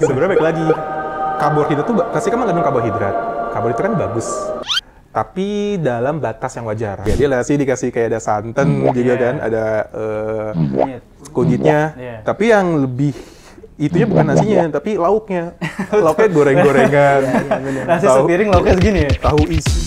Sebenarnya baik lagi, karbohidrat tuh pasti kan mengandung karbohidrat. Karbohidrat itu kan bagus, tapi dalam batas yang wajar. Ya, dia nasi dikasih kayak ada santan juga kan, ada kunyitnya. Tapi yang lebih itunya bukan nasinya, tapi lauknya. Lauknya goreng-gorengan. Nasi sepiring lauknya segini ya? Tahu isi.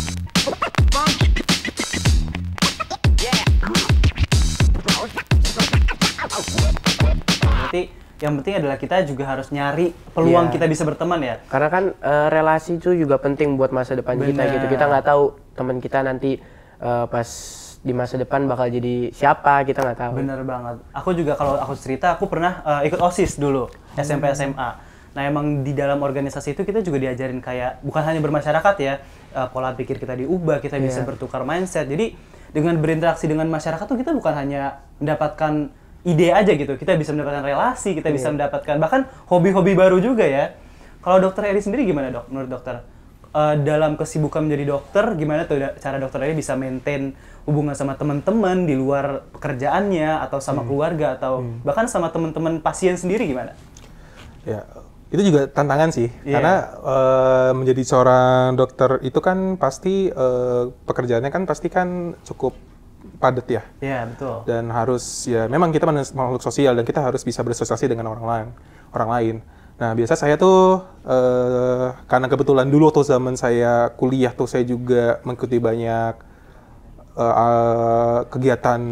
Berarti yang penting adalah kita juga harus nyari peluang kita bisa berteman ya. Karena kan relasi itu juga penting buat masa depan kita gitu. Kita nggak tahu teman kita nanti pas di masa depan bakal jadi siapa, kita nggak tahu. Bener banget. Aku juga kalau aku cerita, aku pernah ikut OSIS dulu, SMP SMA. Nah emang di dalam organisasi itu kita juga diajarin kayak bukan hanya bermasyarakat ya, pola pikir kita diubah, kita bisa bertukar mindset. Jadi dengan berinteraksi dengan masyarakat tuh kita bukan hanya mendapatkan ide aja gitu, kita bisa mendapatkan relasi, kita bisa mendapatkan bahkan hobi-hobi baru juga ya. Kalau dokter Eri sendiri gimana dok, menurut dokter? Dalam kesibukan menjadi dokter, gimana tuh cara dokter Eri bisa maintain hubungan sama teman-teman di luar pekerjaannya, atau sama keluarga, atau bahkan sama teman-teman pasien sendiri gimana? Ya, itu juga tantangan sih, karena menjadi seorang dokter itu kan pasti pekerjaannya kan pasti kan cukup padat ya. Iya, betul. Dan harus ya memang kita makhluk sosial dan kita harus bisa bersosialisasi dengan orang lain. Nah, biasa saya tuh karena kebetulan dulu waktu zaman saya kuliah tuh saya juga mengikuti banyak kegiatan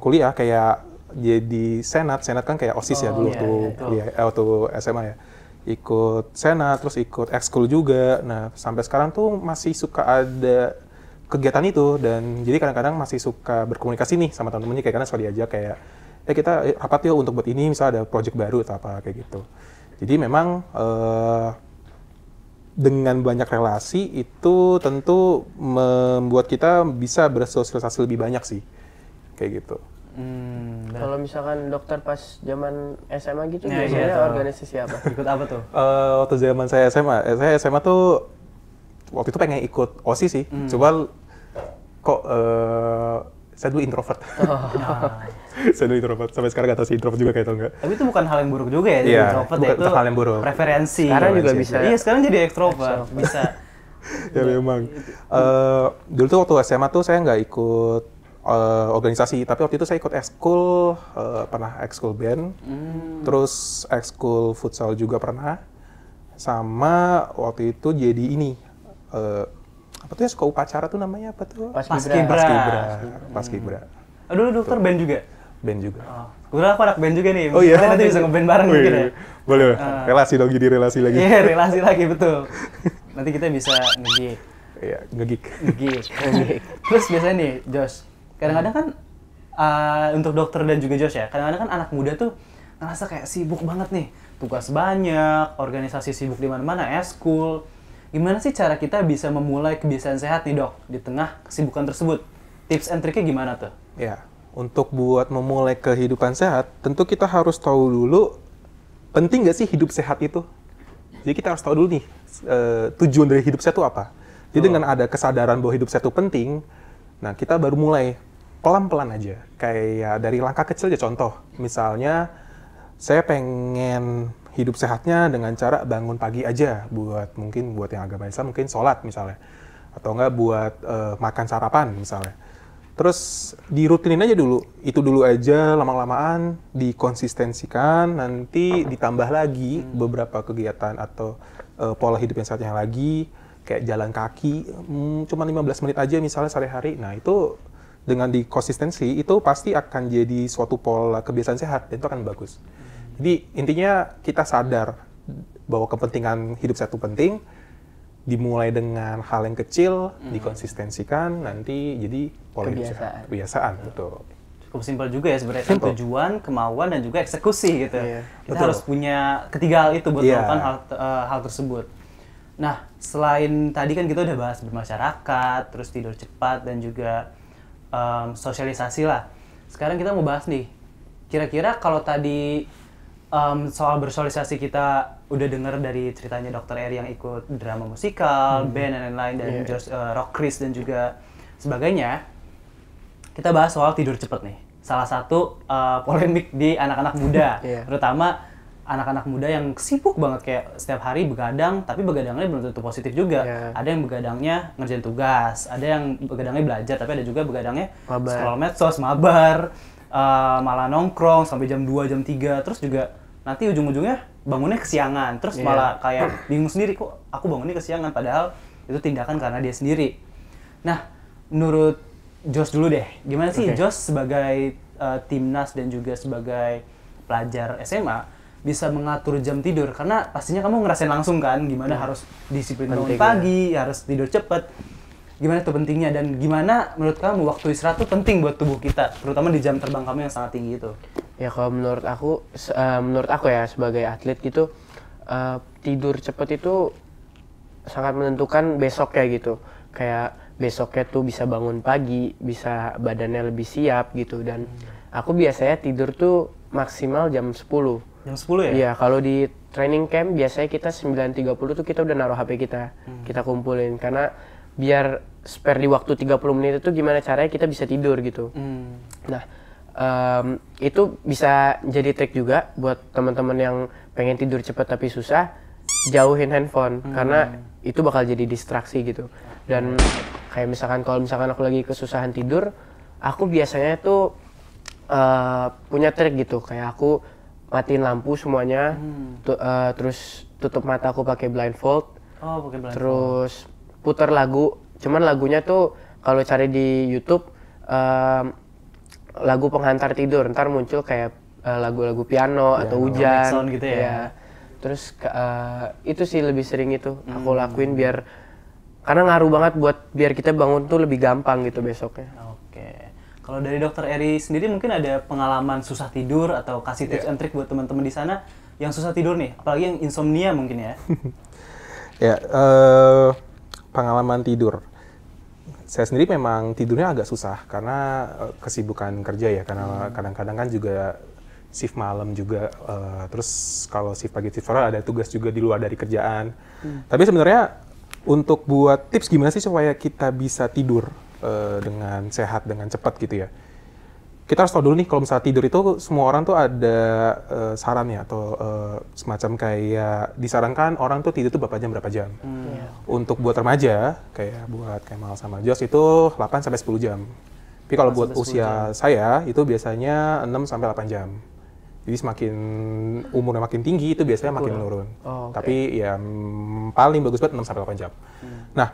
kuliah kayak jadi senat kan kayak OSIS ya dulu waktu kuliah waktu SMA ya. Ikut senat, terus ikut ekskul juga. Nah, sampai sekarang tuh masih suka ada kegiatan itu, dan jadi kadang-kadang masih suka berkomunikasi nih sama teman-temannya, kayak karena suka diajak kayak kita rapat yuk untuk buat ini, misalnya ada project baru atau apa kayak gitu. Jadi memang dengan banyak relasi itu tentu membuat kita bisa bersosialisasi lebih banyak sih, kayak gitu. Kalau misalkan dokter pas zaman SMA gitu, biasanya organisasi apa? Ikut apa tuh? Waktu zaman saya SMA tuh waktu itu pengen ikut OSIS sih, coba kok saya dulu introvert. Saya dulu introvert, sampai sekarang nggak tahu sih introvert juga kayak atau enggak. Tapi itu bukan hal yang buruk juga ya, Iya, introvert bukan ya, itu hal yang buruk. preferensi. Sekarang juga bisa. Iya, sekarang jadi ekstrovert, bisa. Ya memang. Dulu tuh waktu SMA tuh saya nggak ikut organisasi, tapi waktu itu saya ikut ekskul, pernah ekskul band, terus ekskul futsal juga pernah, sama waktu itu jadi ini, apa tuh ya, suka upacara tuh namanya apa tuh? Paskibra. Aduh, dokter band juga? Band juga. Kebetulan aku anak band juga nih, Oh iya? nanti bisa ngeband bareng mungkin ya? Boleh, relasi dong, jadi relasi lagi. Iya, relasi lagi, betul. Nanti kita bisa nge-gig. Iya, nge-gig. Terus biasanya nih, Josh, kadang-kadang kan untuk dokter dan juga Josh ya, kadang-kadang kan anak muda tuh ngerasa kayak sibuk banget nih, tugas banyak, organisasi sibuk di mana-mana, eskul. Gimana sih cara kita bisa memulai kebiasaan sehat nih dok, di tengah kesibukan tersebut? Tips and triknya gimana tuh? Ya, untuk buat memulai kehidupan sehat, tentu kita harus tahu dulu, penting nggak sih hidup sehat itu? Jadi kita harus tahu dulu nih, tujuan dari hidup sehat itu apa? Jadi dengan ada kesadaran bahwa hidup sehat itu penting, nah kita baru mulai pelan-pelan aja. Kayak dari langkah kecil aja, contoh. Misalnya, saya pengen hidup sehatnya dengan cara bangun pagi aja, mungkin buat yang agama Islam mungkin sholat misalnya, atau enggak buat makan sarapan misalnya. Terus dirutinin aja dulu, itu dulu aja, lama-lamaan dikonsistensikan, nanti ditambah lagi beberapa kegiatan atau pola hidup yang sehatnya lagi, kayak jalan kaki, cuma 15 menit aja misalnya sehari-hari. Nah itu dengan dikonsistensi itu pasti akan jadi suatu pola kebiasaan sehat, dan itu akan bagus. Jadi intinya kita sadar bahwa kepentingan hidup sehat itu penting, dimulai dengan hal yang kecil, dikonsistensikan, nanti jadi pola hidup sehat. Kebiasaan, betul. Cukup simpel juga ya sebenarnya, tujuan, kemauan, dan juga eksekusi gitu. Kita betul. harus punya ketiga hal itu buat melakukan hal tersebut. Nah, selain tadi kan kita udah bahas bermasyarakat, terus tidur cepat, dan juga sosialisasi lah. Sekarang kita mau bahas nih, kira-kira kalau tadi soal bersosialisasi kita udah denger dari ceritanya Dr. Eri yang ikut drama musikal, band, dan lain-lain, dan Josh, Rock Chris, dan juga sebagainya. Kita bahas soal tidur cepat nih. Salah satu polemik di anak-anak muda, terutama anak-anak muda yang sibuk banget kayak setiap hari begadang, tapi begadangnya belum tentu positif juga. Ada yang begadangnya ngerjain tugas, ada yang begadangnya belajar, tapi ada juga begadangnya scroll medsos, mabar, malah nongkrong sampai jam 2, jam 3, terus juga nanti ujung-ujungnya bangunnya kesiangan, terus malah kayak bingung sendiri, kok aku bangunnya kesiangan, padahal itu tindakan karena dia sendiri. Nah, menurut Jos dulu deh, gimana sih Jos sebagai timnas dan juga sebagai pelajar SMA bisa mengatur jam tidur? Karena pastinya kamu ngerasain langsung kan gimana harus disiplin bangun pagi, harus tidur cepet. Gimana tuh pentingnya dan gimana menurut kamu waktu istirahat tuh penting buat tubuh kita, terutama di jam terbang kamu yang sangat tinggi itu? Ya kalau menurut aku ya sebagai atlet gitu, tidur cepet itu sangat menentukan besoknya gitu. Kayak besoknya tuh bisa bangun pagi, bisa badannya lebih siap gitu. Dan aku biasanya tidur tuh maksimal jam 10. Jam 10 ya? Iya, kalau di training camp biasanya kita 9.30 tuh kita udah naruh HP kita. Kita kumpulin karena biar spare di waktu 30 menit itu gimana caranya kita bisa tidur gitu. Nah, itu bisa jadi trik juga buat teman-teman yang pengen tidur cepat tapi susah, jauhin handphone karena itu bakal jadi distraksi gitu. Dan kayak misalkan kalau misalkan aku lagi kesusahan tidur, aku biasanya tuh punya trik gitu, kayak aku matiin lampu semuanya, terus tutup mata aku pakai blindfold, terus putar lagu. Cuman lagunya tuh kalau cari di YouTube lagu penghantar tidur, ntar muncul kayak lagu-lagu piano atau hujan gitu ya. Terus itu sih lebih sering itu aku lakuin biar karena ngaruh banget buat biar kita bangun tuh lebih gampang gitu besoknya. Oke. Kalau dari Dokter Eri sendiri mungkin ada pengalaman susah tidur atau kasih tips and trick buat teman-teman di sana yang susah tidur nih, apalagi yang insomnia mungkin ya. Ya, pengalaman tidur. Saya sendiri memang tidurnya agak susah karena kesibukan kerja ya, karena kadang-kadang kan juga shift malam juga, terus kalau shift pagi shift sore ada tugas juga di luar dari kerjaan. Tapi sebenarnya untuk buat tips gimana sih supaya kita bisa tidur dengan sehat, dengan cepat gitu ya. Kita harus tahu dulu nih kalau misalnya tidur itu semua orang tuh ada sarannya atau semacam kayak disarankan orang tuh tidur tuh berapa jam. Untuk buat remaja kayak buat Kemal sama Jos itu 8 sampai 10 jam. Tapi kalau buat usia saya itu biasanya 6 sampai 8 jam. Jadi semakin umurnya makin tinggi itu biasanya makin menurun. Tapi ya paling bagus banget 6 sampai 8 jam. Nah,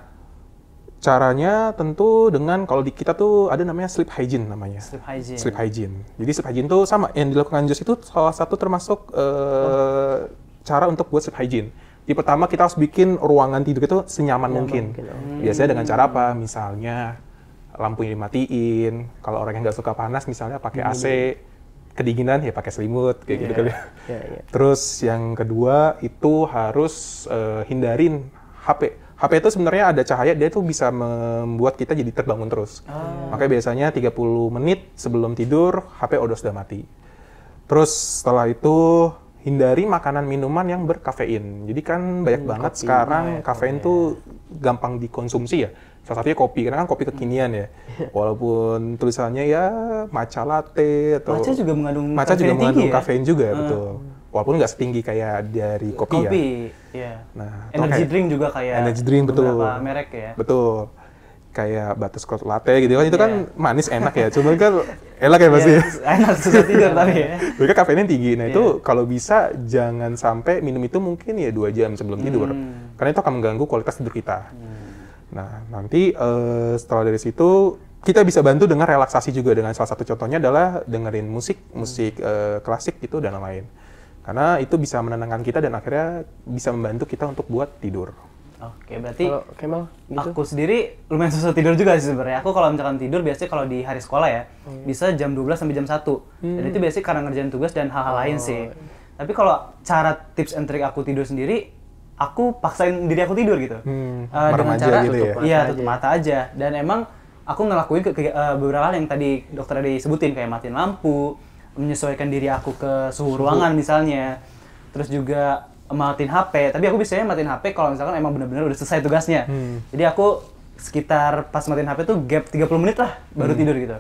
caranya tentu dengan kalau di kita tuh ada namanya sleep hygiene namanya. Sleep hygiene. Jadi sleep hygiene tuh sama yang dilakukan Jos itu salah satu termasuk cara untuk buat sleep hygiene. Jadi pertama kita harus bikin ruangan tidur itu senyaman mungkin. Biasanya dengan cara apa? Misalnya lampunya dimatiin. Kalau orang yang nggak suka panas misalnya pakai AC. Kedinginan ya pakai selimut kayak gitu kali. Terus yang kedua itu harus hindarin HP. HP itu sebenarnya ada cahaya, dia tuh bisa membuat kita jadi terbangun terus. Makanya biasanya 30 menit sebelum tidur HP sudah mati. Terus setelah itu hindari makanan minuman yang berkafein. Jadi kan banyak banget sekarang kafein tuh gampang dikonsumsi ya. Salah satunya kopi, karena kan kopi kekinian ya. Walaupun tulisannya ya matcha latte atau matcha juga mengandung kafein juga, betul. Walaupun nggak setinggi kayak dari kopi ya. Iya. Nah, energy drink juga kayak energy drink beberapa merek ya. Betul. Kayak butterscotch latte gitu kan, itu kan manis enak ya. Cuman kan enak ya pasti. Enak susah tidur tapi ya. Mereka kafeinnya tinggi. Nah, itu kalau bisa jangan sampai minum itu mungkin ya 2 jam sebelum tidur. Karena itu akan mengganggu kualitas tidur kita. Nah, nanti setelah dari situ kita bisa bantu dengan relaksasi juga, dengan salah satu contohnya adalah dengerin musik klasik gitu dan lain-lain. Karena itu bisa menenangkan kita dan akhirnya bisa membantu kita untuk buat tidur. Oke, berarti Kalau Kemal gitu? aku sendiri lumayan susah tidur juga sih sebenarnya. Aku kalau misalkan tidur biasanya kalau di hari sekolah ya, bisa jam 12 sampai jam 1. Dan itu biasanya karena ngerjain tugas dan hal-hal lain sih. Tapi kalau cara tips and trick aku tidur sendiri, aku paksain diri aku tidur gitu. Dengan cara gitu tutup mata aja. Dan emang aku ngelakuin beberapa hal yang tadi dokter Ade sebutin, kayak matiin lampu, menyesuaikan diri aku ke suhu ruangan misalnya. Terus juga matiin HP, tapi aku biasanya matiin HP kalau misalkan emang benar-benar udah selesai tugasnya. Jadi aku sekitar pas matiin HP tuh gap 30 menit lah baru tidur gitu.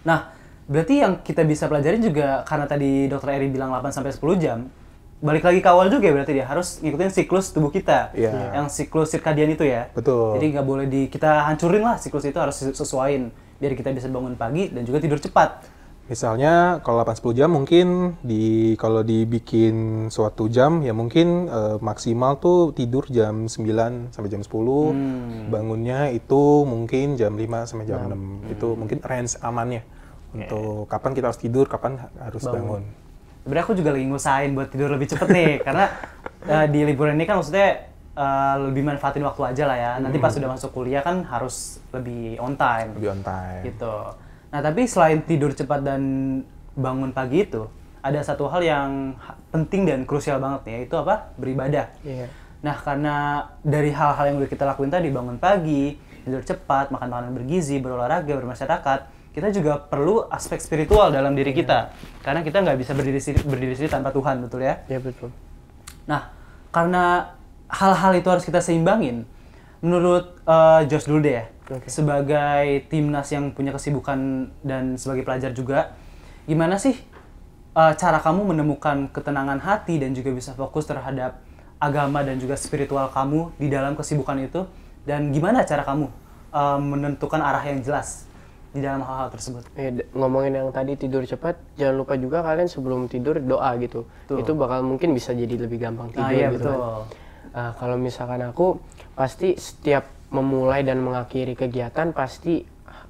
Nah, Berarti yang kita bisa pelajarin juga karena tadi Dokter Eri bilang 8 sampai 10 jam. Balik lagi ke awal juga ya, berarti dia harus ngikutin siklus tubuh kita. Iya. Yang siklus sirkadian itu ya. Betul. Jadi nggak boleh kita hancurin lah, siklus itu harus sesuaiin biar kita bisa bangun pagi dan juga tidur cepat. Misalnya kalau 8-10 jam mungkin kalau dibikin suatu jam ya mungkin maksimal tuh tidur jam 9 sampai jam 10. Bangunnya itu mungkin jam 5 sampai jam 6. Itu mungkin range amannya. Untuk kapan kita harus tidur, kapan harus bangun. Sebenarnya aku juga lagi ngusahain buat tidur lebih cepet nih, karena di liburan ini kan maksudnya lebih manfaatin waktu aja lah ya. Nanti pas sudah masuk kuliah kan harus lebih on time. Lebih on time. Gitu. Nah tapi selain tidur cepat dan bangun pagi itu, ada satu hal yang penting dan krusial banget nih, yaitu apa? Beribadah. Iya. Nah karena dari hal-hal yang udah kita lakuin tadi, bangun pagi, tidur cepat, makan makanan bergizi, berolahraga, bermasyarakat, kita juga perlu aspek spiritual dalam diri kita. Karena kita nggak bisa berdiri sendiri tanpa Tuhan, betul ya? Iya betul. Nah, karena hal-hal itu harus kita seimbangin, menurut Josh dulu deh ya, sebagai timnas yang punya kesibukan dan sebagai pelajar juga, gimana sih cara kamu menemukan ketenangan hati dan juga bisa fokus terhadap agama dan juga spiritual kamu di dalam kesibukan itu? Dan gimana cara kamu menentukan arah yang jelas di dalam hal-hal tersebut? Ngomongin yang tadi tidur cepat, jangan lupa juga kalian sebelum tidur doa gitu. Betul. Itu bakal mungkin bisa jadi lebih gampang tidur iya, gitu. betul. Kalau misalkan aku pasti setiap memulai dan mengakhiri kegiatan pasti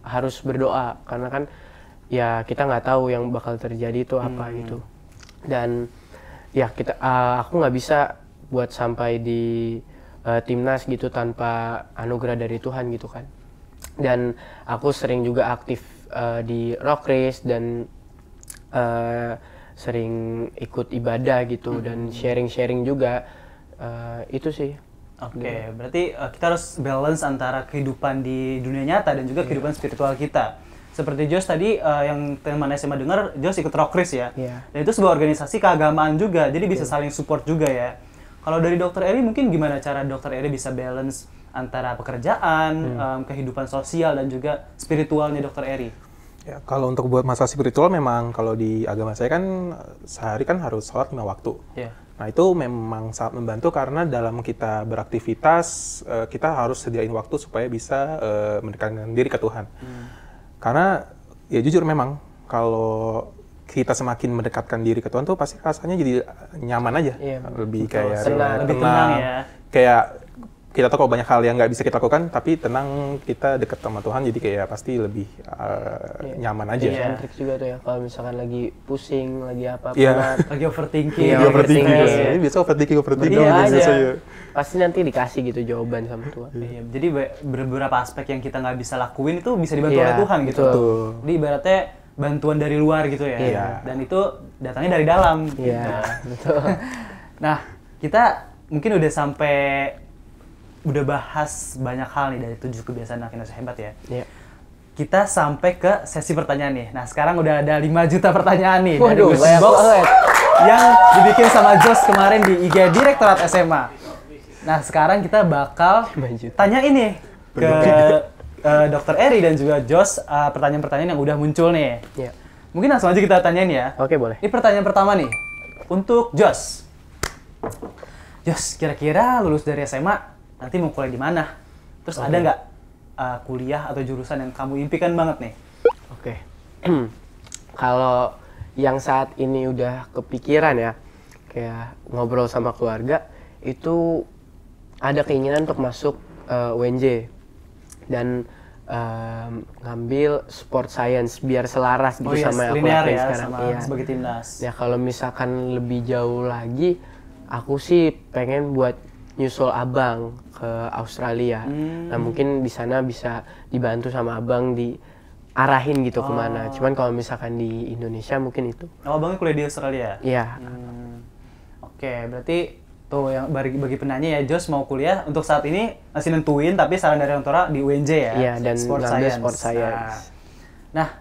harus berdoa, karena kan ya kita nggak tahu yang bakal terjadi itu apa gitu. Dan ya aku nggak bisa buat sampai di timnas gitu tanpa anugerah dari Tuhan gitu kan. Dan aku sering juga aktif di rock race dan sering ikut ibadah gitu dan sharing-sharing juga. Itu sih. Oke, berarti kita harus balance antara kehidupan di dunia nyata dan juga kehidupan spiritual kita. Seperti Josh tadi yang teman SMA dengar, Josh ikut rock race ya. Dan itu sebuah organisasi keagamaan juga, jadi bisa saling support juga ya. Kalau dari Dokter Eri mungkin gimana cara Dokter Eri bisa balance antara pekerjaan, kehidupan sosial dan juga spiritualnya Dokter Eri? Ya, kalau untuk buat masalah spiritual memang kalau di agama saya kan sehari kan harus sholat 5 waktu. Yeah. Nah itu memang sangat membantu karena dalam kita beraktivitas kita harus sediain waktu supaya bisa mendekatkan diri ke Tuhan. Karena ya jujur memang kalau kita semakin mendekatkan diri ke Tuhan tuh pasti rasanya jadi nyaman aja, lebih kayak lebih tenang ya. Kayak kita tahu kalau banyak hal yang nggak bisa kita lakukan, tapi tenang kita dekat sama Tuhan, jadi kayak pasti lebih nyaman aja. Iya, trik juga tuh ya, kalau misalkan lagi pusing, lagi apa, lagi overthinking. Iya, overthinking. Ini biasa overthinking Iya, biasanya. Pasti nanti dikasih gitu jawaban sama Tuhan. Iya, jadi beberapa aspek yang kita nggak bisa lakuin itu bisa dibantu oleh Tuhan gitu. Betul. Jadi ibaratnya bantuan dari luar gitu ya. Iya. Dan itu datangnya dari dalam. Iya, betul. Nah, kita mungkin udah bahas banyak hal nih dari 7 kebiasaan anak Indonesia hebat ya. Iya. Kita sampai ke sesi pertanyaan nih. Nah, sekarang udah ada 5 juta pertanyaan nih dari Waduh, Question banyak Box banget. yang dibikin sama Josh kemarin di IG Direktorat SMA. Nah, sekarang kita bakal 5 juta. tanya ini ke Dokter Eri dan juga Josh pertanyaan-pertanyaan yang udah muncul nih. Iya. Mungkin langsung aja kita tanyain ya. Oke, boleh. Ini pertanyaan pertama nih untuk Josh. Josh, kira-kira lulus dari SMA nanti mau kuliah di mana? Terus ada nggak kuliah atau jurusan yang kamu impikan banget nih? Oke. Kalau yang saat ini udah kepikiran ya, kayak ngobrol sama keluarga, itu ada keinginan untuk masuk UNJ dan ngambil sport science biar selaras gitu sama yang aku linear lakuin ya, sekarang. sama Iya. sebagai timnas. Ya kalau misalkan lebih jauh lagi, aku sih pengen buat nyusul abang ke Australia. Nah mungkin di sana bisa dibantu sama abang diarahin gitu kemana. Cuman kalau misalkan di Indonesia mungkin itu. Oh, abangnya kuliah di Australia? Iya. Oke, berarti tuh yang bagi penanya ya, Josh mau kuliah untuk saat ini masih nentuin, tapi saran dari orang tua di UNJ ya? Iya, dan ngambil sport science. Nah,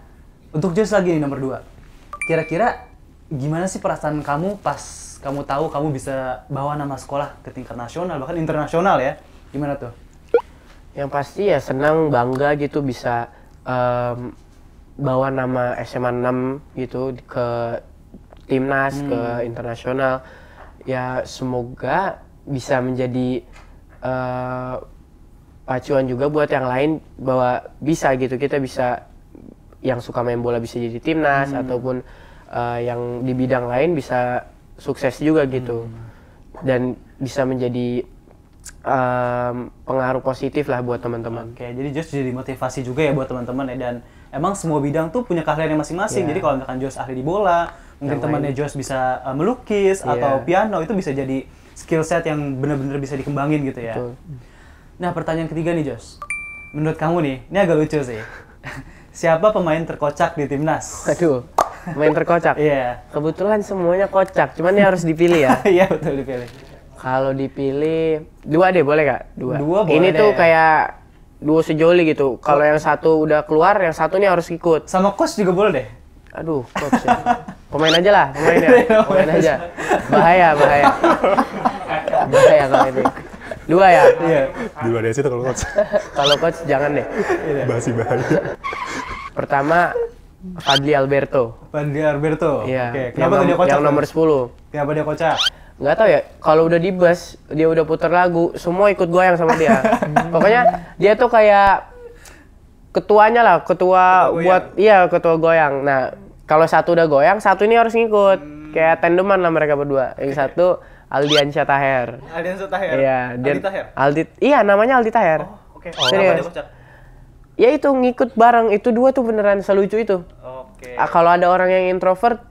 untuk Josh lagi nih nomor 2. Kira-kira gimana sih perasaan kamu pas kamu tahu kamu bisa bawa nama sekolah ke tingkat nasional, bahkan internasional ya? Gimana tuh? Yang pasti ya senang, bangga gitu bisa bawa nama SMA 6 gitu ke timnas, ke internasional. Ya semoga bisa menjadi pacuan juga buat yang lain bahwa bisa gitu, kita bisa yang suka main bola bisa jadi timnas ataupun yang di bidang lain bisa sukses juga gitu dan bisa menjadi pengaruh positif lah buat teman-teman. Oke, jadi Jos jadi motivasi juga ya buat teman-teman ya, dan emang semua bidang tuh punya keahliannya masing-masing. Jadi kalau misalkan Jos ahli di bola, mungkin temannya Jos bisa melukis atau piano, itu bisa jadi skill set yang benar-benar bisa dikembangin gitu ya. Betul. Nah, pertanyaan ketiga nih Jos. Menurut kamu nih, ini agak lucu sih. Siapa pemain terkocak di timnas? Aduh, main terkocak. Iya. Kebetulan semuanya kocak, cuman ini harus dipilih ya. Iya, betul dipilih. Kalau dipilih, 2 deh boleh gak? 2. Dua boleh Ini tuh deh. kayak duo sejoli gitu. Kalau yang satu udah keluar, yang satu nih harus ikut. Sama coach juga boleh deh. Aduh, coach ya. Pemain aja lah, pemain ya. Pemain aja. Bahaya, bahaya. Bahaya kalau ini. 2 ya? Iya. Di luar dari situ kalau coach. Kalau coach jangan deh. Masih bahaya. Pertama, Fadli Alberto. Fadli Alberto. Iya. Oke, kenapa tuh dia kocak? Yang nomor 10. Kenapa dia kocak? Nggak tahu ya, kalau udah di bus, dia udah putar lagu, semua ikut goyang sama dia. Pokoknya dia tuh kayak ketuanya lah, ketua buat, iya ketua goyang. Nah, kalau satu udah goyang, satu ini harus ngikut. Kayak tandeman lah mereka berdua. Yang satu Aldiansyah Taher. Aldiansyah Taher. Iya, Aldi Taher. Iya, namanya Aldi Taher. Oke. Serius. Kenapa dia kocak? Ya itu ngikut bareng, itu 2 tuh beneran selucu itu. Oke. Kalau ada orang yang introvert,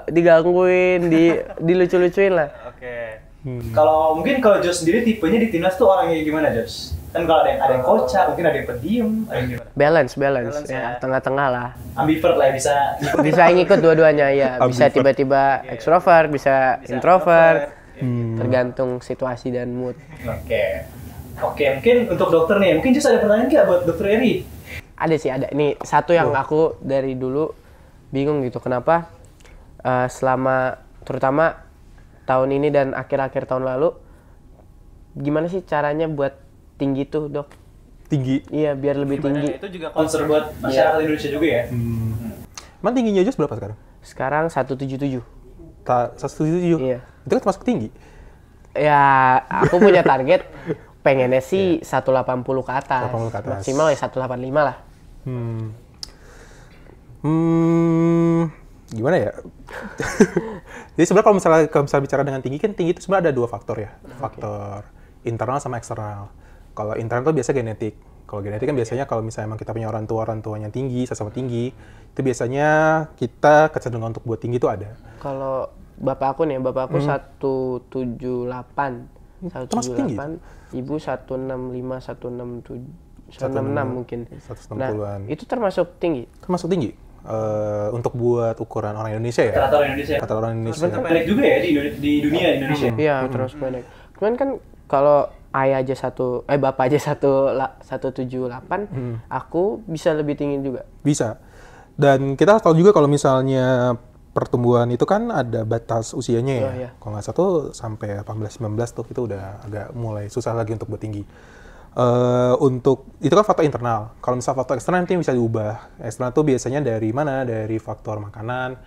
digangguin, dilucu-lucuin lah. Oke. Kalau mungkin kalau Jos sendiri tipenya di timnas tuh orangnya gimana, Jos? Kan kalau ada yang kocak, mungkin ada yang pendiam, ada yang gimana? Balance Balance ya, ya. tengah-tengah lah. Ambivert lah ya, bisa Bisa ngikut dua-duanya ya, bisa Ambivert. tiba-tiba extrovert, bisa introvert, introvert. tergantung situasi dan mood. Oke. Oke, mungkin untuk dokter nih, mungkin Jos ada pertanyaan nggak buat dokter Eri? Ada sih, ada. Ini satu yang aku dari dulu bingung gitu, kenapa selama terutama tahun ini dan akhir-akhir tahun lalu, gimana sih caranya buat tinggi tuh, Dok? Tinggi. Iya, biar lebih tinggi. Itu juga concern buat masyarakat Indonesia juga ya? Emang tingginya Jos berapa sekarang? Sekarang 177. 177. Iya. Itu kan termasuk tinggi. Ya, aku punya target pengennya sih 180 ke atas. 180 ke atas. Maksimal ya 185 lah. Gimana ya? Jadi sebenarnya kalau misalnya bicara dengan tinggi, kan tinggi itu sebenarnya ada 2 faktor ya. Faktor internal sama eksternal. Kalau internal itu biasa genetik. Kalau genetik kan biasanya kalau misalnya emang kita punya orang tuanya tinggi, sama tinggi, itu biasanya kita kecenderungan untuk buat tinggi itu ada. Kalau bapak aku nih, bapak aku 178. Termasuk tinggi? 178. Ibu 165, 166 mungkin. 160-an. Nah, itu termasuk tinggi. Termasuk tinggi. Untuk buat ukuran orang Indonesia ya. Rata-rata orang Indonesia. Rata-rata orang Indonesia. Sebenarnya pendek juga ya di dunia Indonesia. Iya, termasuk pendek. Cuman kan kalau ayah aja bapak aja 178, aku bisa lebih tinggi juga. Bisa. Dan kita harus tahu juga kalau misalnya pertumbuhan itu kan ada batas usianya ya. Oh, iya. Kalau nggak salah tuh sampai 18-19 tuh itu udah agak mulai susah lagi untuk buat tinggi. Untuk itu kan faktor internal. Kalau misalnya faktor eksternal nanti bisa diubah. Eksternal tuh biasanya dari mana? Dari faktor makanan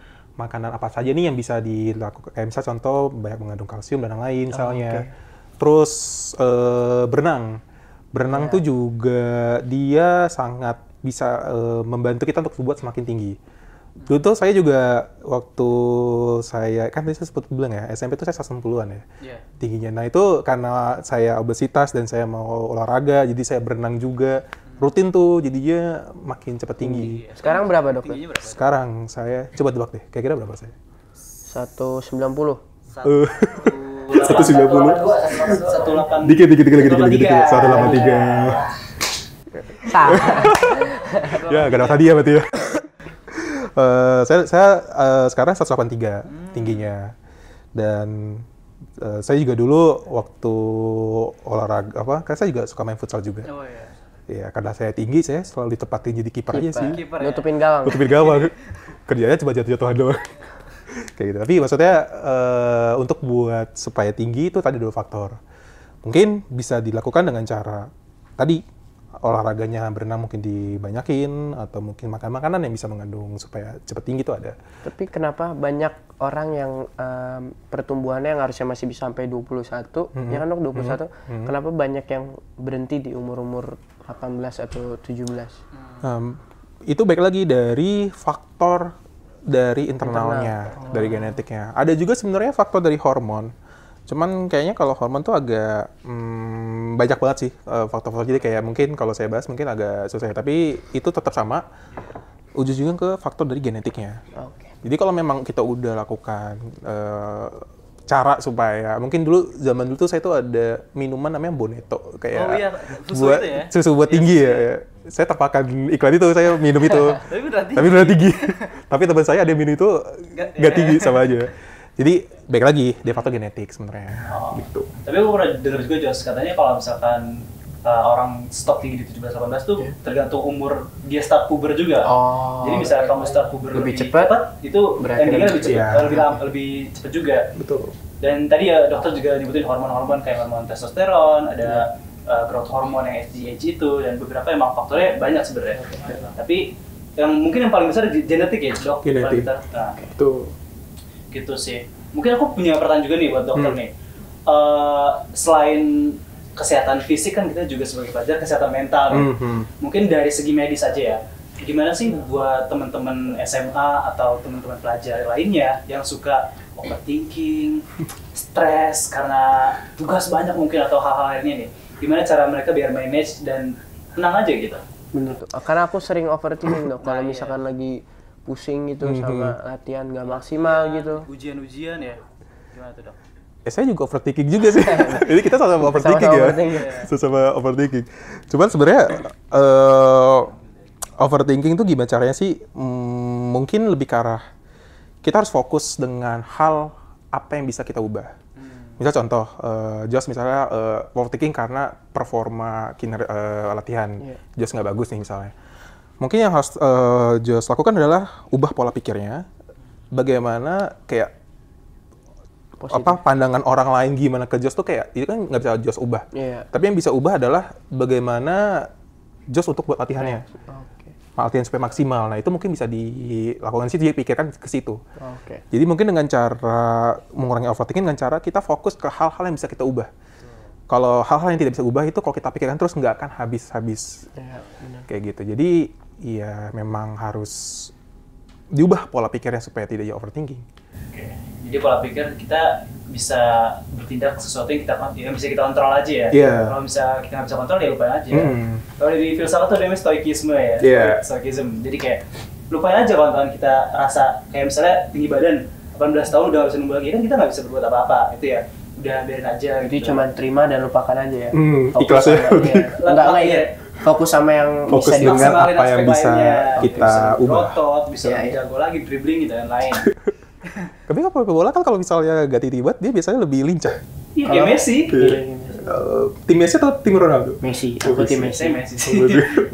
apa saja nih yang bisa dilakukan. Kayak misalnya contoh banyak mengandung kalsium dan lain misalnya. Terus berenang tuh juga dia sangat bisa membantu kita untuk buat semakin tinggi. Dulu tuh saya juga waktu saya kan tadi saya sempat bilang ya SMP tuh saya 160-an ya tingginya. Nah itu karena saya obesitas dan saya mau olahraga, jadi saya berenang juga rutin tuh, jadinya makin cepat tinggi. Sekarang berapa, Dok? Sekarang saya coba tebak deh, kira-kira berapa saya? 190. 190. 182, 182. Dikit. 183. Sama. Ya, gak ada tadi ya berarti ya. Saya sekarang 183 tingginya. Dan saya juga dulu waktu olahraga kan saya juga suka main futsal juga. Oh iya. Ya, karena saya tinggi, saya selalu ditempatin jadi kiper aja sih. Kiper ya? Nutupin gawang. Nutupin gawang. Kerjanya cuma jatuh-jatuhan doang. Kayak gitu. Tapi maksudnya untuk buat supaya tinggi itu tadi 2 faktor. Mungkin bisa dilakukan dengan cara tadi olahraganya berenang mungkin dibanyakin, atau mungkin makan makanan yang bisa mengandung supaya cepat tinggi itu ada. Tapi kenapa banyak orang yang pertumbuhannya yang harusnya masih bisa sampai 21, ya kan dok 21, kenapa banyak yang berhenti di umur-umur 18 atau 17? Itu baik lagi dari faktor dari internalnya, dari genetiknya. Ada juga sebenarnya faktor dari hormon. Cuman kayaknya kalau hormon tuh agak banyak banget sih faktor-faktor. Jadi kayak mungkin kalau saya bahas mungkin agak susah. Tapi itu tetap sama. Ujung-ujungnya ke faktor dari genetiknya. Jadi kalau memang kita udah lakukan cara supaya mungkin zaman dulu tuh saya tuh ada minuman namanya Boneto kayak susu buat itu ya? susu buat tinggi ya. Saya terpakan iklan itu, saya minum itu. Tapi beneran tinggi. Tapi teman saya ada minum itu nggak tinggi sama aja. Jadi baik lagi dia faktor genetik sebenarnya. Gitu. Tapi aku pernah dengar juga Jos, katanya kalau misalkan orang stop tinggi di 17-18 tuh tergantung umur dia start puber juga. Jadi misalnya kamu start puber lebih cepat, itu endingnya lebih cepat, lebih cepat juga. Betul. Dan tadi ya dokter juga nyebutin hormon-hormon kayak hormon testosteron, ada growth hormone yang FGH itu, dan beberapa emang faktornya banyak sebenarnya. Tapi yang mungkin yang paling besar genetik ya dok. Genetik. Nah, Betul. gitu sih. Mungkin aku punya pertanyaan juga nih buat dokter nih. Selain kesehatan fisik kan kita juga sebagai pelajar kesehatan mental nih. Mungkin dari segi medis aja ya. Gimana sih buat teman-teman SMA atau teman-teman pelajar lainnya yang suka overthinking, stres karena tugas banyak mungkin atau hal-hal lainnya nih. Gimana cara mereka biar manage dan tenang aja gitu? Bener tuh. Karena aku sering overthinking dok. Kalau misalkan lagi pusing gitu sama latihan nggak maksimal gitu. Ujian-ujian ya. Gimana tuh dok? Saya juga overthinking juga sih. Jadi kita sama-sama overthinking ya. Sama overthinking. Cuman sebenarnya overthinking itu gimana caranya sih? Mungkin lebih ke arah kita harus fokus dengan hal apa yang bisa kita ubah. Misal contoh, Jos misalnya overthinking karena performa latihan Jos nggak bagus nih misalnya. Mungkin yang harus Jos lakukan adalah ubah pola pikirnya. Bagaimana kayak pandangan orang lain gimana ke Jos tuh kayak itu kan nggak bisa Jos ubah. Tapi yang bisa ubah adalah bagaimana Jos untuk buat latihannya. Latihan supaya maksimal. Nah, itu mungkin bisa dilakukan sih, dia pikirkan ke situ. Jadi mungkin dengan cara mengurangi overthinking dengan cara kita fokus ke hal-hal yang bisa kita ubah. Kalau hal-hal yang tidak bisa ubah itu kalau kita pikirkan terus nggak akan habis-habis. Kayak gitu. Jadi ya memang harus diubah pola pikirnya supaya tidak jadi overthinking. Jadi pola pikir kita bisa bertindak sesuatu yang bisa kita kontrol aja ya. Kalau bisa kita nggak bisa kontrol ya lupain aja. Kalau di filsafat tuh namanya stoikisme ya. Stoikism. Jadi kayak lupain aja kalau kita rasa kayak misalnya tinggi badan 18 tahun udah nggak bisa nunggu lagi, kan kita nggak bisa berbuat apa-apa itu ya. Udah biarin aja. Jadi cuma terima dan lupakan aja ya. Ikhlas ya. Enggak ya. Fokus sama yang fokus bisa dengan apa yang bisa kita ubah. Bisa jago lagi dribbling gitu dan lain. Tapi kalau bola kan kalau misalnya ganti tiba dia biasanya lebih lincah. Iya, kayak Messi. Tim Messi atau tim Ronaldo? Messi. Aku tim Messi.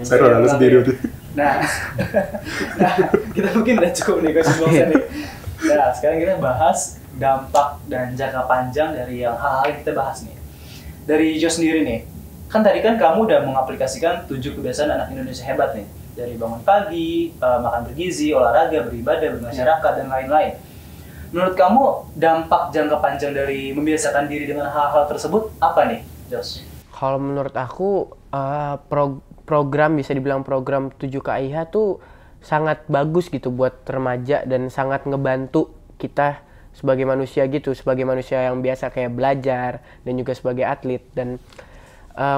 Saya Ronaldo sendiri. Nah, kita mungkin udah cukup nih kesimpulannya nih. Nah, sekarang kita bahas dampak dan jangka panjang dari yang hal-hal yang kita bahas nih. Dari Jo sendiri nih, kan tadi kan kamu udah mengaplikasikan 7 kebiasaan anak Indonesia hebat nih. Dari bangun pagi, makan bergizi, olahraga, beribadah, bermasyarakat, dan lain-lain. Menurut kamu, dampak jangka panjang dari membiasakan diri dengan hal-hal tersebut apa nih, Jos? Kalau menurut aku, program, bisa dibilang program 7KIH tuh sangat bagus gitu buat remaja dan sangat ngebantu kita sebagai manusia gitu, sebagai manusia yang biasa kayak belajar dan juga sebagai atlet. Dan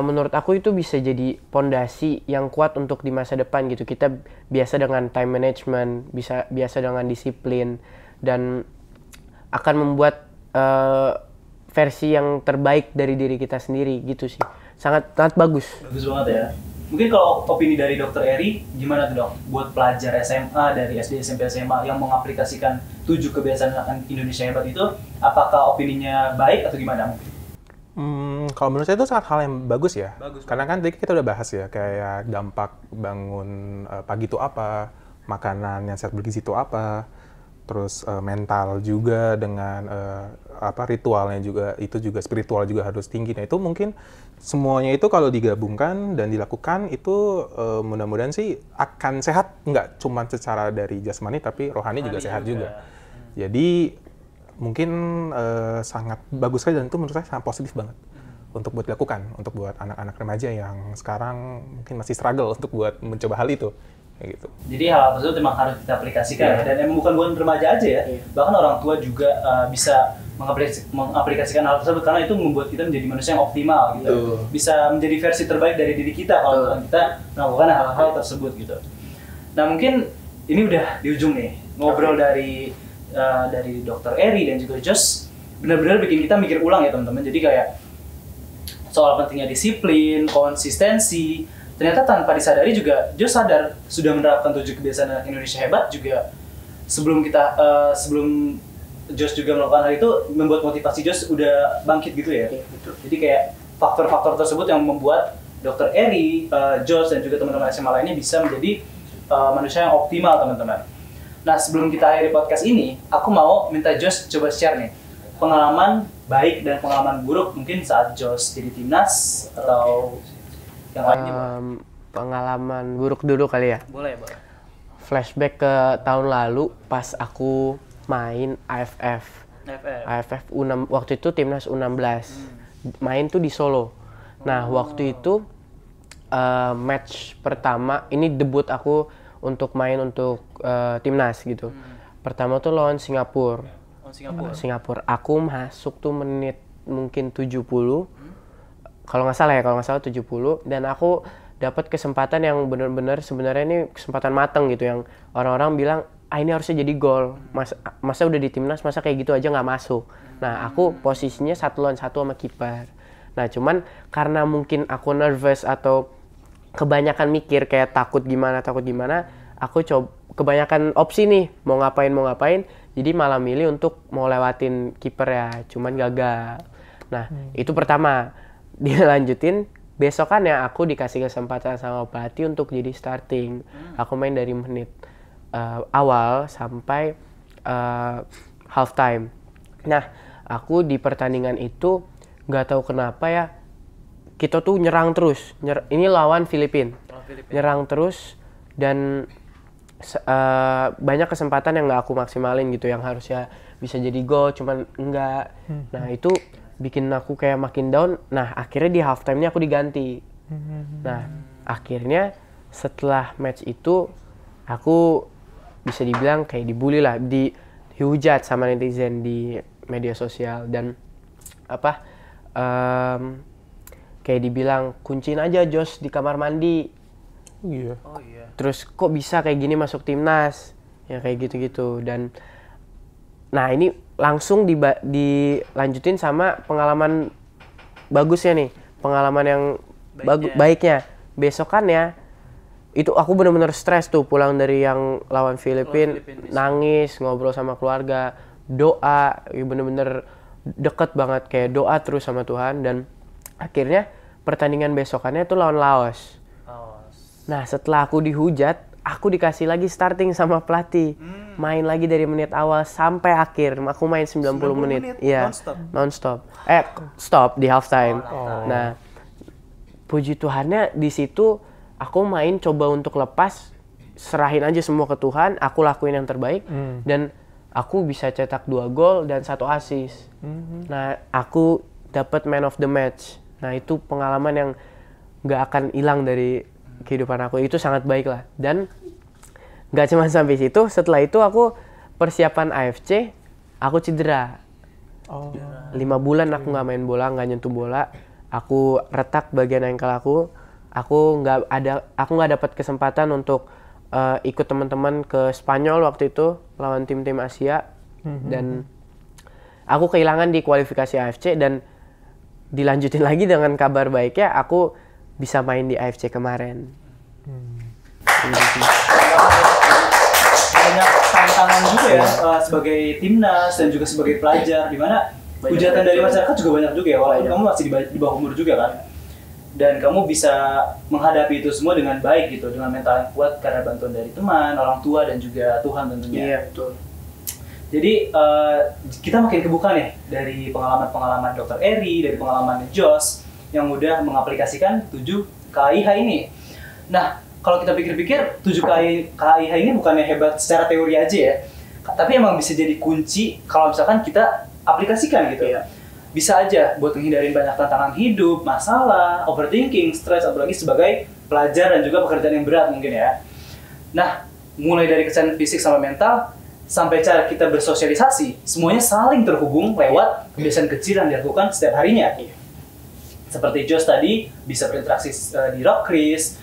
menurut aku itu bisa jadi pondasi yang kuat untuk di masa depan gitu. Kita biasa dengan time management, biasa dengan disiplin, dan akan membuat versi yang terbaik dari diri kita sendiri gitu sih. Sangat bagus. Bagus banget ya. Mungkin kalau opini dari Dr. Eri, gimana tuh dok? Buat pelajar SMA dari SD, SMP, SMA yang mengaplikasikan 7 kebiasaan Indonesia hebat itu, apakah opininya baik atau gimana? Kalau menurut saya itu sangat hal yang bagus ya. Karena kan tadi kita udah bahas ya, kayak dampak bangun pagi itu apa, makanan yang sehat bergizi itu apa. terus mental juga dengan ritualnya juga, itu juga spiritual juga harus tinggi. Nah itu mungkin semuanya itu kalau digabungkan dan dilakukan itu mudah-mudahan sih akan sehat, nggak cuma secara dari jasmani tapi rohani juga sehat juga. Jadi mungkin sangat bagus sekali, dan itu menurut saya sangat positif banget untuk buat dilakukan, untuk buat anak-anak remaja yang sekarang mungkin masih struggle untuk buat mencoba hal itu. Kayak gitu. Jadi hal tersebut memang harus kita aplikasikan ya, dan emang bukan remaja aja ya, bahkan orang tua juga bisa mengaplikasikan hal tersebut, karena itu membuat kita menjadi manusia yang optimal gitu. Bisa menjadi versi terbaik dari diri kita kalau kita melakukan hal-hal tersebut gitu. Nah mungkin ini udah di ujung nih, ngobrol dari Dr. Eri dan juga Josh benar-benar bikin kita mikir ulang ya teman-teman. Jadi kayak soal pentingnya disiplin, konsistensi. Ternyata tanpa disadari juga Josh sadar sudah menerapkan 7 kebiasaan anak Indonesia hebat juga. Sebelum Josh juga melakukan hal itu, membuat motivasi Josh udah bangkit gitu ya. Betul. Jadi kayak faktor-faktor tersebut yang membuat Dr. Eri, Josh dan juga teman-teman SMA lainnya bisa menjadi manusia yang optimal teman-teman. Nah sebelum kita akhiri podcast ini, aku mau minta Josh coba share nih pengalaman baik dan pengalaman buruk mungkin saat Josh jadi timnas atau yang lainnya. Pengalaman buruk dulu kali ya. Boleh. Flashback ke tahun lalu pas aku main AFF U6, waktu itu timnas U16. Main tuh di Solo. Nah, waktu itu match pertama, ini debut aku untuk main untuk timnas gitu. Pertama tuh lawan Singapura. Singapura. Aku masuk tuh menit mungkin 70. Kalau nggak salah 70, dan aku dapat kesempatan yang benar-benar sebenarnya ini kesempatan matang gitu, yang orang-orang bilang ini harusnya jadi gol, masa udah di timnas masa kayak gitu aja nggak masuk. Nah aku posisinya 1 lawan 1 sama kiper. Nah cuman karena mungkin aku nervous atau kebanyakan mikir kayak takut gimana, aku coba kebanyakan opsi nih mau ngapain, jadi malah milih untuk mau lewatin kiper ya, cuman gagal. Nah itu pertama. Dilanjutin besokannya aku dikasih kesempatan sama pelatih untuk jadi starting. Aku main dari menit awal sampai half time. Nah aku di pertandingan itu nggak tahu kenapa ya, kita tuh nyerang terus. Ini lawan Filipina. Nyerang terus dan banyak kesempatan yang nggak aku maksimalin gitu, yang harusnya bisa jadi gol cuman enggak. Nah itu bikin aku kayak makin down. Nah akhirnya di halftime-nya aku diganti. Nah akhirnya setelah match itu aku bisa dibilang kayak dibully lah, dihujat sama netizen di media sosial, dan kayak dibilang kunciin aja Josh di kamar mandi. Iya. Terus kok bisa kayak gini masuk timnas ya, kayak gitu-gitu. Dan nah ini langsung dilanjutin sama pengalaman bagusnya nih, pengalaman yang baiknya. Besokannya itu aku benar-benar stres tuh pulang dari yang lawan Filipina, nangis, ngobrol sama keluarga, doa, bener-bener deket banget, kayak doa terus sama Tuhan. Dan akhirnya pertandingan besokannya tuh lawan Laos. Nah setelah aku dihujat, aku dikasih lagi starting sama pelatih. Main lagi dari menit awal sampai akhir. Aku main 90 menit. Iya, non-stop. Stop di halftime. Nah, puji Tuhannya di situ aku main coba untuk lepas, serahin aja semua ke Tuhan, aku lakuin yang terbaik, dan aku bisa cetak 2 gol dan 1 assist. Nah, aku dapat man of the match. Nah, itu pengalaman yang nggak akan hilang dari kehidupan aku. Itu sangat baik lah. Dan nggak cuma sampai situ, setelah itu aku persiapan AFC, aku cedera. 5 bulan aku nggak main bola, nggak nyentuh bola. Aku retak bagian ankle aku. Aku nggak dapat kesempatan untuk ikut teman-teman ke Spanyol waktu itu lawan tim-tim Asia. Dan aku kehilangan di kualifikasi AFC, dan dilanjutin lagi dengan kabar baiknya aku bisa main di AFC kemarin. Banyak tantangan juga ya sebagai timnas dan juga sebagai pelajar, di mana hujatan dari masyarakat juga banyak juga ya, walaupun kamu masih di bawah umur juga kan, dan kamu bisa menghadapi itu semua dengan baik gitu, dengan mental yang kuat karena bantuan dari teman, orang tua, dan juga Tuhan tentunya. Iya betul. Jadi kita makin kebuka nih dari pengalaman-pengalaman Dr. Eri, dari pengalaman Jos yang udah mengaplikasikan 7 KIH ini. Nah, kalau kita pikir-pikir 7 KIH ini bukannya hebat secara teori aja ya, tapi emang bisa jadi kunci kalau misalkan kita aplikasikan gitu ya. Bisa aja buat menghindarin banyak tantangan hidup, masalah, overthinking, stres, apalagi sebagai pelajar dan juga pekerjaan yang berat mungkin ya. Nah, mulai dari kesehatan fisik sama mental, sampai cara kita bersosialisasi, semuanya saling terhubung lewat kebiasaan kecil yang dilakukan setiap harinya. Seperti Jos tadi, bisa berinteraksi di Rockris,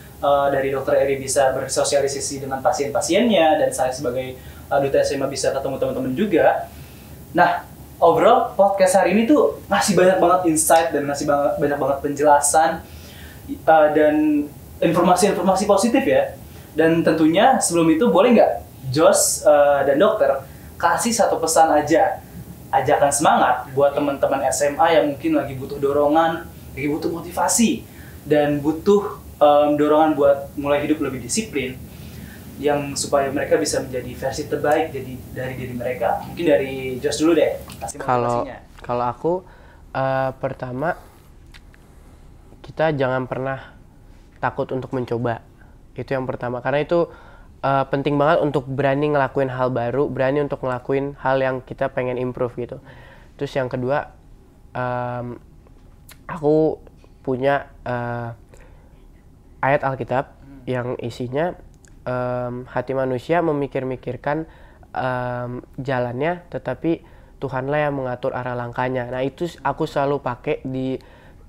dari Dr. Eri bisa bersosialisasi dengan pasien-pasiennya, dan saya sebagai duta SMA bisa ketemu teman-teman juga. Nah, overall podcast hari ini tuh ngasih banyak banget insight dan ngasih banyak banget penjelasan dan informasi-informasi positif ya. Dan tentunya sebelum itu boleh nggak Jos dan dokter kasih satu pesan aja, ajakan semangat buat teman-teman SMA yang mungkin lagi butuh dorongan, lagi butuh motivasi, dan butuh dorongan buat mulai hidup lebih disiplin, yang supaya mereka bisa menjadi versi terbaik dari diri mereka. Mungkin dari Jos dulu deh, kasih motivasinya. Kalau aku pertama, kita jangan pernah takut untuk mencoba. Itu yang pertama, karena itu penting banget untuk berani ngelakuin hal baru, berani untuk ngelakuin hal yang kita pengen improve gitu. Terus yang kedua, aku punya ayat Alkitab yang isinya hati manusia memikir-mikirkan jalannya, tetapi Tuhanlah yang mengatur arah langkahnya. Nah, itu aku selalu pakai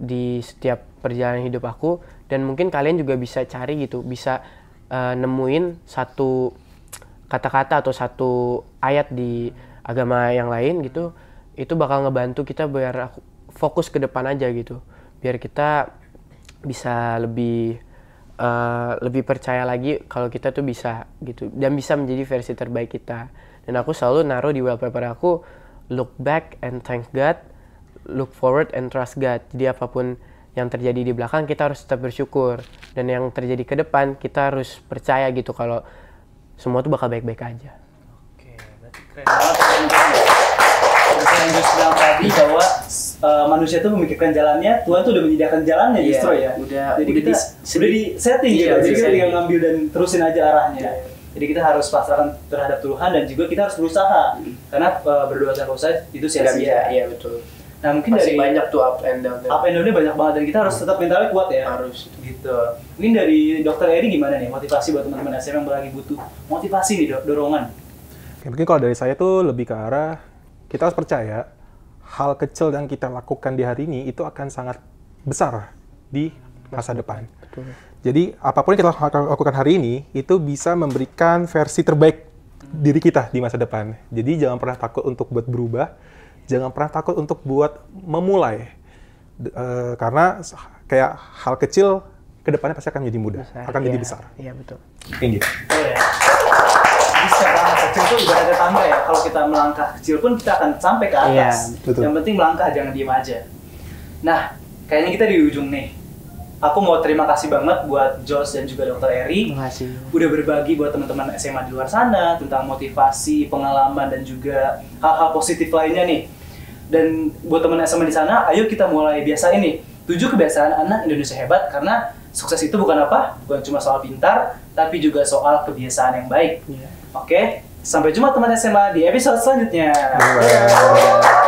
di setiap perjalanan hidup aku, dan mungkin kalian juga bisa cari gitu, bisa nemuin satu kata-kata atau satu ayat di agama yang lain gitu, itu bakal ngebantu kita biar fokus ke depan aja gitu, biar kita bisa lebih percaya lagi kalau kita tuh bisa gitu, dan bisa menjadi versi terbaik kita. Dan aku selalu naruh di wallpaper aku, look back and thank God, look forward and trust God. Jadi apapun yang terjadi di belakang, kita harus tetap bersyukur, dan yang terjadi ke depan kita harus percaya gitu kalau semua tuh bakal baik-baik aja. Oke, berarti keren banget. Seperti yang Jos bilang tadi bahwa manusia tuh memikirkan jalannya, Tuhan tuh udah menyediakan jalannya justru ya. Jadi kita sudah di setting gitu. Jadi kita tinggal ngambil dan terusin aja arahnya. Jadi kita harus pasrahkan terhadap Tuhan, dan juga kita harus berusaha. Karena berdoa tanpa usaha itu sia-sia. Iya, betul. Nah, mungkin masih dari banyak tuh up and down. Up and down-nya banyak banget, dan kita harus tetap mentalnya kuat ya. Harus. Gitu. Mungkin dari Dr. Eri gimana nih motivasi buat teman-teman SMA yang lagi butuh motivasi nih, dorongan? Oke, mungkin kalau dari saya tuh lebih ke arah kita harus percaya hal kecil yang kita lakukan di hari ini itu akan sangat besar di masa depan. Betul. Jadi apapun yang kita lakukan hari ini itu bisa memberikan versi terbaik diri kita di masa depan. Jadi jangan pernah takut untuk buat berubah, jangan pernah takut untuk buat memulai. Karena kayak hal kecil kedepannya pasti akan menjadi mudah, akan menjadi besar. Iya, betul. Tinggi. Oh ya. Jadi setiap langkah kecil itu ibaratnya tangga ya. Kalau kita melangkah kecil pun kita akan sampai ke atas. Iya, betul. Yang penting melangkah, jangan diem aja. Nah, kayaknya kita di ujung nih. Aku mau terima kasih banget buat Jos dan juga Dr. Eri. Terima kasih. Udah berbagi buat teman-teman SMA di luar sana tentang motivasi, pengalaman, dan juga hal-hal positif lainnya nih. Dan buat teman SMA di sana, ayo kita mulai biasain nih 7 kebiasaan anak Indonesia hebat, karena sukses itu bukan cuma soal pintar, tapi juga soal kebiasaan yang baik. Yeah. Oke, sampai jumpa teman SMA di episode selanjutnya. Bye.